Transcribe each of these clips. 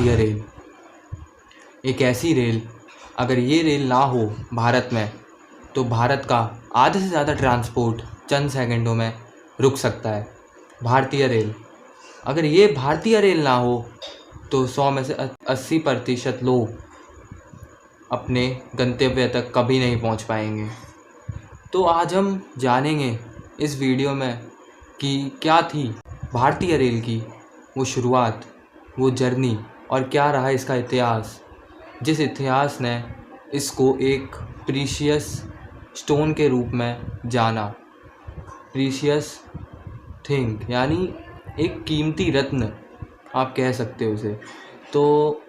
भारतीय रेल। एक ऐसी रेल, अगर ये रेल ना हो भारत में तो भारत का आधे से ज़्यादा ट्रांसपोर्ट चंद सेकंडों में रुक सकता है। भारतीय रेल, अगर ये भारतीय रेल ना हो तो 100 में से 80% लोग अपने गंतव्य तक कभी नहीं पहुंच पाएंगे। तो आज हम जानेंगे इस वीडियो में कि क्या थी भारतीय रेल की वो शुरुआत, वो जर्नी, और क्या रहा इसका इतिहास, जिस इतिहास ने इसको एक प्रीशियस स्टोन के रूप में जाना। प्रीशियस थिंग यानी एक कीमती रत्न आप कह सकते हो उसे। तो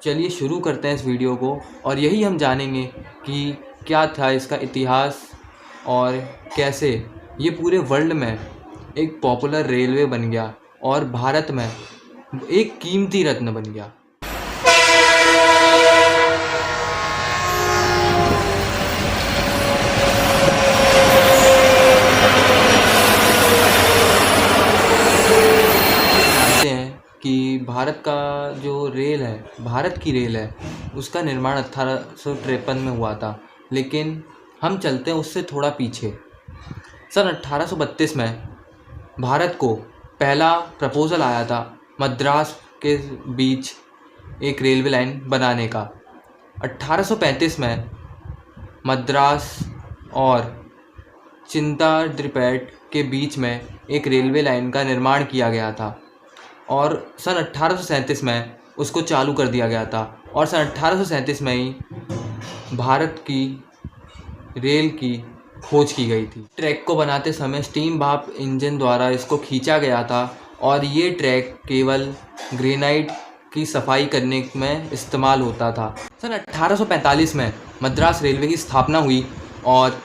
चलिए शुरू करते हैं इस वीडियो को, और यही हम जानेंगे कि क्या था इसका इतिहास और कैसे ये पूरे वर्ल्ड में एक पॉपुलर रेलवे बन गया और भारत में एक कीमती रत्न बन गया। जानते हैं कि भारत का जो रेल है, भारत की रेल है, उसका निर्माण 1853 में हुआ था। लेकिन हम चलते हैं उससे थोड़ा पीछे। सन 1832 में भारत को पहला प्रपोज़ल आया था मद्रास के बीच एक रेलवे लाइन बनाने का। 1835 में मद्रास और चिंताद्रिपेट के बीच में एक रेलवे लाइन का निर्माण किया गया था और सन 1837 में उसको चालू कर दिया गया था। और सन 1837 में ही भारत की रेल की खोज की गई थी। ट्रैक को बनाते समय स्टीम भाप इंजन द्वारा इसको खींचा गया था और ये ट्रैक केवल ग्रेनाइट की सफाई करने में इस्तेमाल होता था। सन 1845 में मद्रास रेलवे की स्थापना हुई और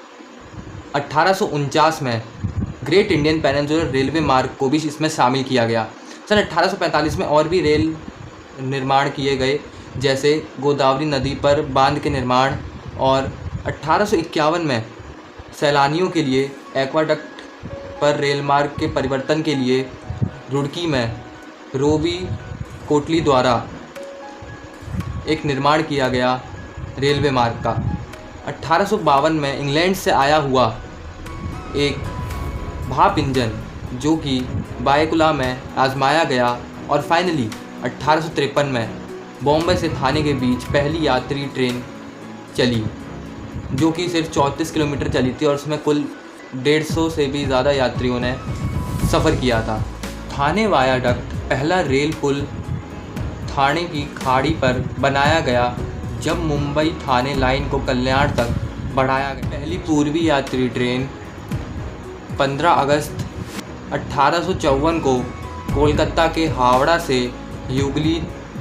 1849 में ग्रेट इंडियन पेनिनसुलर रेलवे मार्ग को भी इसमें शामिल किया गया। सन 1845 में और भी रेल निर्माण किए गए, जैसे गोदावरी नदी पर बांध के निर्माण, और 1851 में सैलानियों के लिए एक्वाडक्ट पर रेल मार्ग के परिवर्तन के लिए रुड़की में रोबी कोटली द्वारा एक निर्माण किया गया रेलवे मार्ग का। 1852 में इंग्लैंड से आया हुआ एक भाप इंजन जो कि बायकुला में आजमाया गया, और फाइनली 1853 में बॉम्बे से थाने के बीच पहली यात्री ट्रेन चली, जो कि सिर्फ 34 किलोमीटर चली थी और उसमें कुल 150 से भी ज़्यादा यात्रियों ने सफ़र किया था। थाने वायाडक्ट पहला रेल पुल थाने की खाड़ी पर बनाया गया जब मुंबई थाने लाइन को कल्याण तक बढ़ाया गया। पहली पूर्वी यात्री ट्रेन 15 अगस्त 1854 को कोलकाता के हावड़ा से हुगली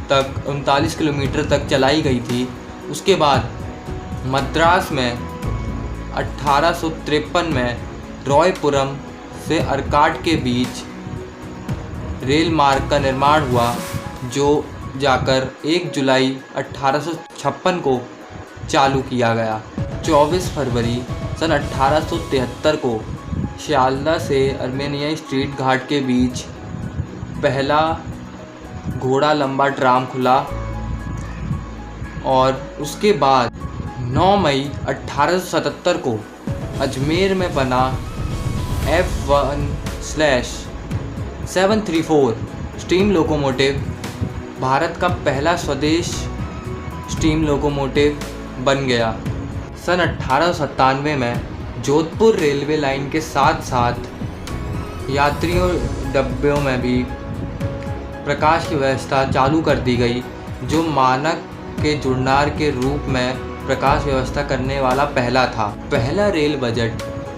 तक 39 किलोमीटर तक चलाई गई थी। उसके बाद मद्रास में 1853 में रॉयपुरम से अर्काट के बीच रेल मार्ग का निर्माण हुआ, जो जाकर 1 जुलाई 1856 को चालू किया गया। 24 फरवरी सन 1873 को शियालदा से अर्मेनिया स्ट्रीट घाट के बीच पहला घोड़ा लंबा ट्राम खुला, और उसके बाद 9 मई 1877 को अजमेर में बना F1/734 स्टीम लोकोमोटिव भारत का पहला स्वदेश स्टीम लोकोमोटिव बन गया। सन 1897 में जोधपुर रेलवे लाइन के साथ साथ यात्रियों डब्बों में भी प्रकाश की व्यवस्था चालू कर दी गई, जो मानक के जुड़नार के रूप में प्रकाश व्यवस्था करने वाला पहला था। पहला रेल बजट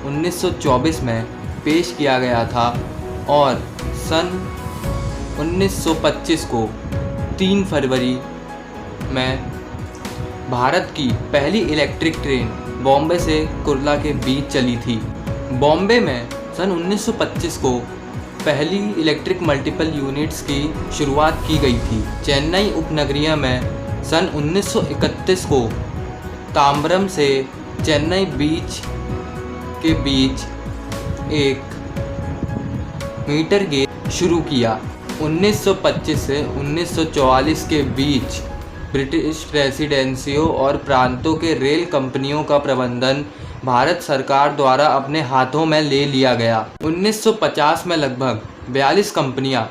1924 में पेश किया गया था और सन 1925 को 3 फरवरी में भारत की पहली इलेक्ट्रिक ट्रेन बॉम्बे से कुर्ला के बीच चली थी। बॉम्बे में सन 1925 को पहली इलेक्ट्रिक मल्टीपल यूनिट्स की शुरुआत की गई थी। चेन्नई उपनगरीय में सन 1931 को तांबरम से चेन्नई बीच के बीच एक मीटर गेज शुरू किया। 1925 से 1944 के बीच ब्रिटिश प्रेसिडेंसियों और प्रांतों के रेल कंपनियों का प्रबंधन भारत सरकार द्वारा अपने हाथों में ले लिया गया। 1950 में लगभग 42 कंपनियां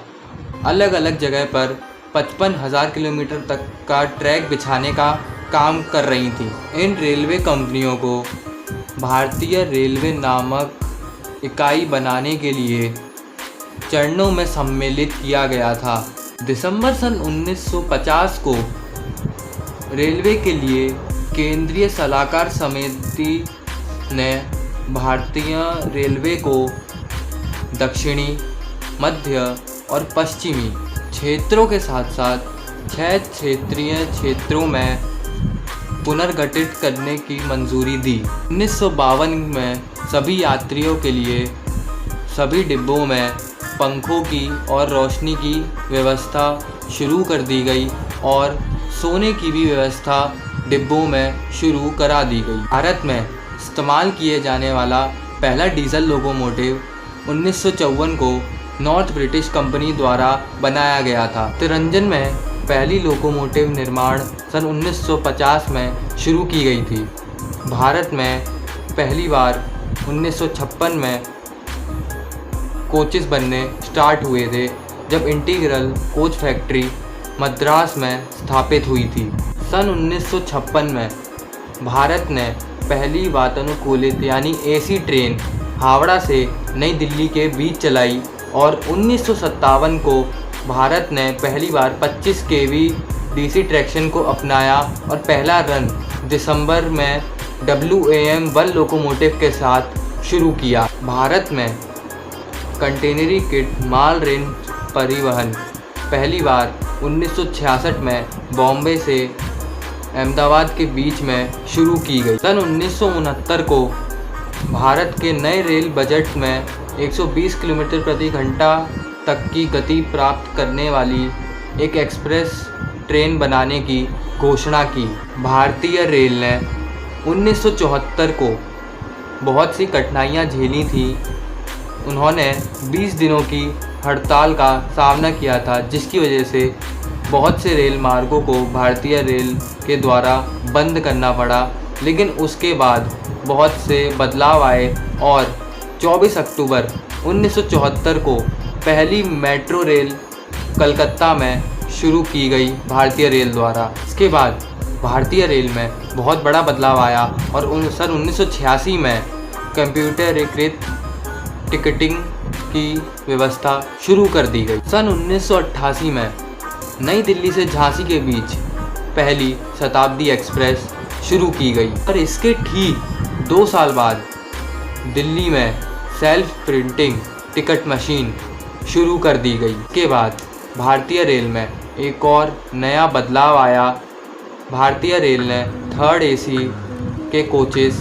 अलग अलग जगह पर 55,000 किलोमीटर तक का ट्रैक बिछाने का काम कर रही थी। इन रेलवे कंपनियों को भारतीय रेलवे नामक इकाई बनाने के लिए चरणों में सम्मिलित किया गया था। दिसंबर सन 1950 को रेलवे के लिए केंद्रीय सलाहकार समिति ने भारतीय रेलवे को दक्षिणी, मध्य और पश्चिमी क्षेत्रों के साथ साथ 6 क्षेत्रीय क्षेत्रों में पुनर्गठित करने की मंजूरी दी। 1952 में सभी यात्रियों के लिए सभी डिब्बों में पंखों की और रोशनी की व्यवस्था शुरू कर दी गई और सोने की भी व्यवस्था डिब्बों में शुरू करा दी गई। भारत में इस्तेमाल किए जाने वाला पहला डीजल लोकोमोटिव 1954 को नॉर्थ ब्रिटिश कंपनी द्वारा बनाया गया था। तिरंजन में पहली लोकोमोटिव निर्माण सन 1950 में शुरू की गई थी। भारत में पहली बार 1956 में कोचेस बनने स्टार्ट हुए थे, जब इंटीग्रल कोच फैक्ट्री मद्रास में स्थापित हुई थी। सन 1956 में भारत ने पहली वातानुकूलित यानी एसी ट्रेन हावड़ा से नई दिल्ली के बीच चलाई और 1957 को भारत ने पहली बार 25 केवी डीसी ट्रैक्शन को अपनाया और पहला रन दिसंबर में WAM-1 लोकोमोटिव के साथ शुरू किया। भारत में कंटेनरी किट माल रेल परिवहन पहली बार 1966 में बॉम्बे से अहमदाबाद के बीच में शुरू की गई। सन 1969 को भारत के नए रेल बजट में 120 किलोमीटर प्रति घंटा तक की गति प्राप्त करने वाली एक एक्सप्रेस ट्रेन बनाने की घोषणा की। भारतीय रेल ने 1974 को बहुत सी कठिनाइयाँ झेली थी। उन्होंने 20 दिनों की हड़ताल का सामना किया था, जिसकी वजह से बहुत से रेल मार्गों को भारतीय रेल के द्वारा बंद करना पड़ा, लेकिन उसके बाद बहुत से बदलाव आए और 24 अक्टूबर 1974 को पहली मेट्रो रेल कलकत्ता में शुरू की गई भारतीय रेल द्वारा। इसके बाद भारतीय रेल में बहुत बड़ा बदलाव आया और सन 1986 में कंप्यूटरीकृत टिकटिंग की व्यवस्था शुरू कर दी गई। सन 1988 में नई दिल्ली से झांसी के बीच पहली शताब्दी एक्सप्रेस शुरू की गई और इसके ठीक 2 साल बाद दिल्ली में सेल्फ प्रिंटिंग टिकट मशीन शुरू कर दी गई। इसके बाद भारतीय रेल में एक और नया बदलाव आया। भारतीय रेल ने 3rd AC के कोचेस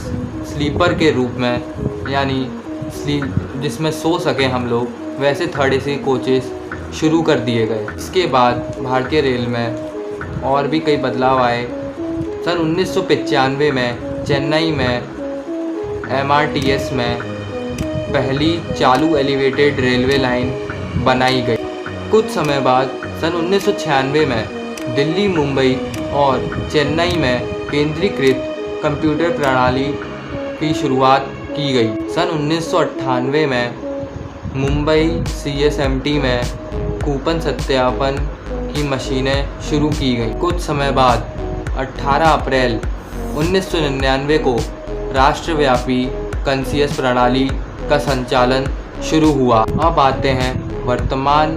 स्लीपर के रूप में, यानी जिसमें सो सके हम लोग, वैसे 3rd AC कोचेस शुरू कर दिए गए। इसके बाद भारतीय रेल में और भी कई बदलाव आए। सन 1995 में चेन्नई में MRTS में पहली चालू एलिवेटेड रेलवे लाइन बनाई गई। कुछ समय बाद सन 1996 में दिल्ली, मुंबई और चेन्नई में केंद्रीकृत कंप्यूटर प्रणाली की शुरुआत की गई। सन 1998 में मुंबई CSMT में कूपन सत्यापन की मशीनें शुरू की गई। कुछ समय बाद 18 अप्रैल 1999 को राष्ट्रव्यापी कंसियस प्रणाली का संचालन शुरू हुआ। अब आते हैं वर्तमान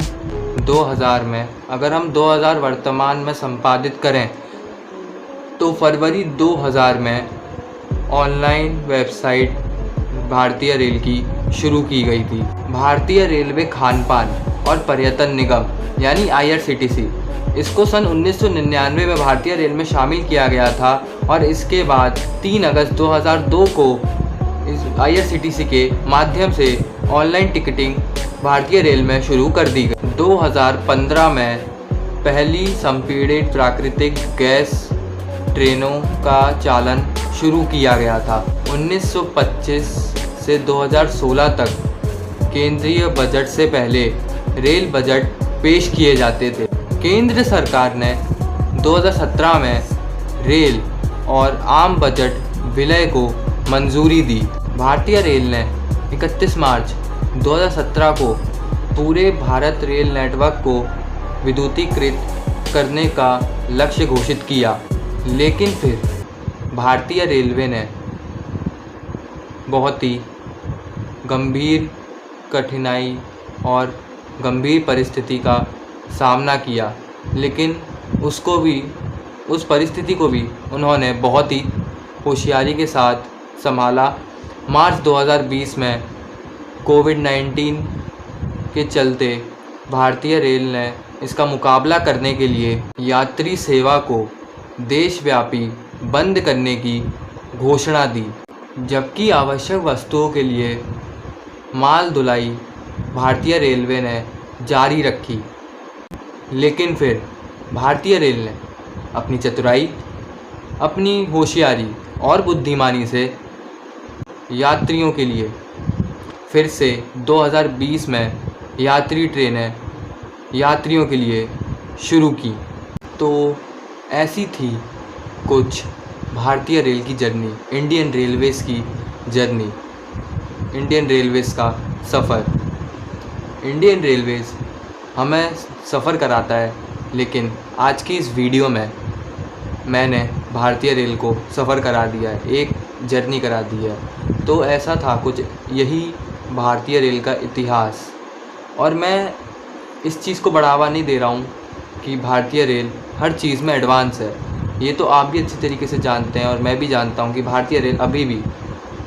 2000 में। अगर हम 2000 वर्तमान में संपादित करें तो फरवरी 2000 में ऑनलाइन वेबसाइट भारतीय रेल की शुरू की गई थी। भारतीय रेलवे खानपान और पर्यटन निगम यानी IRCTC, इसको सन 1999 में भारतीय रेल में शामिल किया गया था और इसके बाद 3 अगस्त 2002 को इस IRCTC के माध्यम से ऑनलाइन टिकटिंग भारतीय रेल में शुरू कर दी गई। 2015 में पहली संपीड़ित प्राकृतिक गैस ट्रेनों का चालन शुरू किया गया था। 1925 से 2016 तक केंद्रीय बजट से पहले रेल बजट पेश किए जाते थे। केंद्र सरकार ने 2017 में रेल और आम बजट विलय को मंजूरी दी। भारतीय रेल ने 31 मार्च 2017 को पूरे भारत रेल नेटवर्क को विद्युतीकृत करने का लक्ष्य घोषित किया, लेकिन फिर भारतीय रेलवे ने बहुत ही गंभीर कठिनाई और गंभीर परिस्थिति का सामना किया, लेकिन उस परिस्थिति को भी उन्होंने बहुत ही होशियारी के साथ संभाला। मार्च 2020 में कोविड-19 के चलते भारतीय रेल ने इसका मुकाबला करने के लिए यात्री सेवा को देशव्यापी बंद करने की घोषणा दी, जबकि आवश्यक वस्तुओं के लिए माल ढुलाई भारतीय रेलवे ने जारी रखी। लेकिन फिर भारतीय रेल ने अपनी चतुराई, अपनी होशियारी और बुद्धिमानी से यात्रियों के लिए फिर से 2020 में यात्री ट्रेनें यात्रियों के लिए शुरू की। तो ऐसी थी कुछ भारतीय रेल की जर्नी, इंडियन रेलवेज़ की जर्नी, इंडियन रेलवेज़ का सफ़र। इंडियन रेलवेज़ हमें सफ़र कराता है, लेकिन आज की इस वीडियो में मैंने भारतीय रेल को सफ़र करा दिया है, एक जर्नी करा दी है। तो ऐसा था कुछ, यही भारतीय रेल का इतिहास। और मैं इस चीज़ को बढ़ावा नहीं दे रहा हूँ कि भारतीय रेल हर चीज़ में एडवांस है। ये तो आप भी अच्छी तरीके से जानते हैं और मैं भी जानता हूँ कि भारतीय रेल अभी भी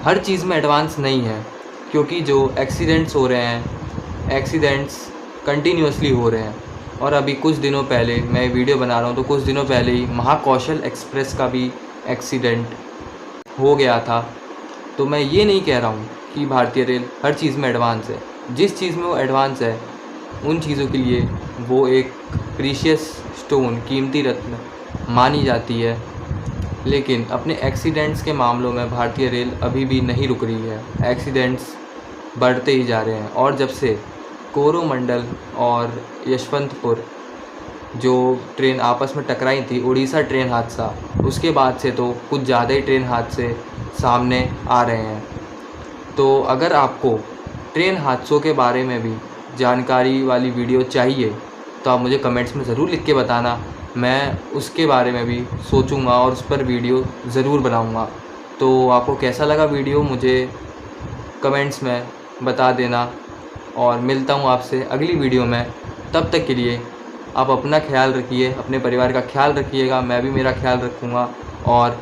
हर चीज़ में एडवांस नहीं है, क्योंकि जो एक्सीडेंट्स हो रहे हैं, एक्सीडेंट्स कंटिन्यूसली हो रहे हैं। और अभी कुछ दिनों पहले मैं वीडियो बना रहा हूँ तो कुछ दिनों पहले ही महाकौशल एक्सप्रेस का भी एक्सीडेंट हो गया था। तो मैं ये नहीं कह रहा हूँ कि भारतीय रेल हर चीज़ में एडवांस है। जिस चीज़ में वो एडवांस है उन चीज़ों के लिए वो एक प्रीशियस स्टोन, कीमती रत्न मानी जाती है। लेकिन अपने एक्सीडेंट्स के मामलों में भारतीय रेल अभी भी नहीं रुक रही है, एक्सीडेंट्स बढ़ते ही जा रहे हैं। और जब से कोरोमंडल और यशवंतपुर जो ट्रेन आपस में टकराई थी, उड़ीसा ट्रेन हादसा, उसके बाद से तो कुछ ज़्यादा ही ट्रेन हादसे सामने आ रहे हैं। तो अगर आपको ट्रेन हादसों के बारे में भी जानकारी वाली वीडियो चाहिए तो आप मुझे कमेंट्स में ज़रूर लिख के बताना। मैं उसके बारे में भी सोचूंगा और उस पर वीडियो ज़रूर बनाऊंगा। तो आपको कैसा लगा वीडियो मुझे कमेंट्स में बता देना, और मिलता हूँ आपसे अगली वीडियो में। तब तक के लिए आप अपना ख्याल रखिए, अपने परिवार का ख्याल रखिएगा, मैं भी मेरा ख्याल रखूँगा। और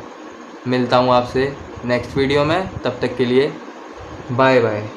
मिलता हूँ आपसे नेक्स्ट वीडियो में। तब तक के लिए बाय बाय।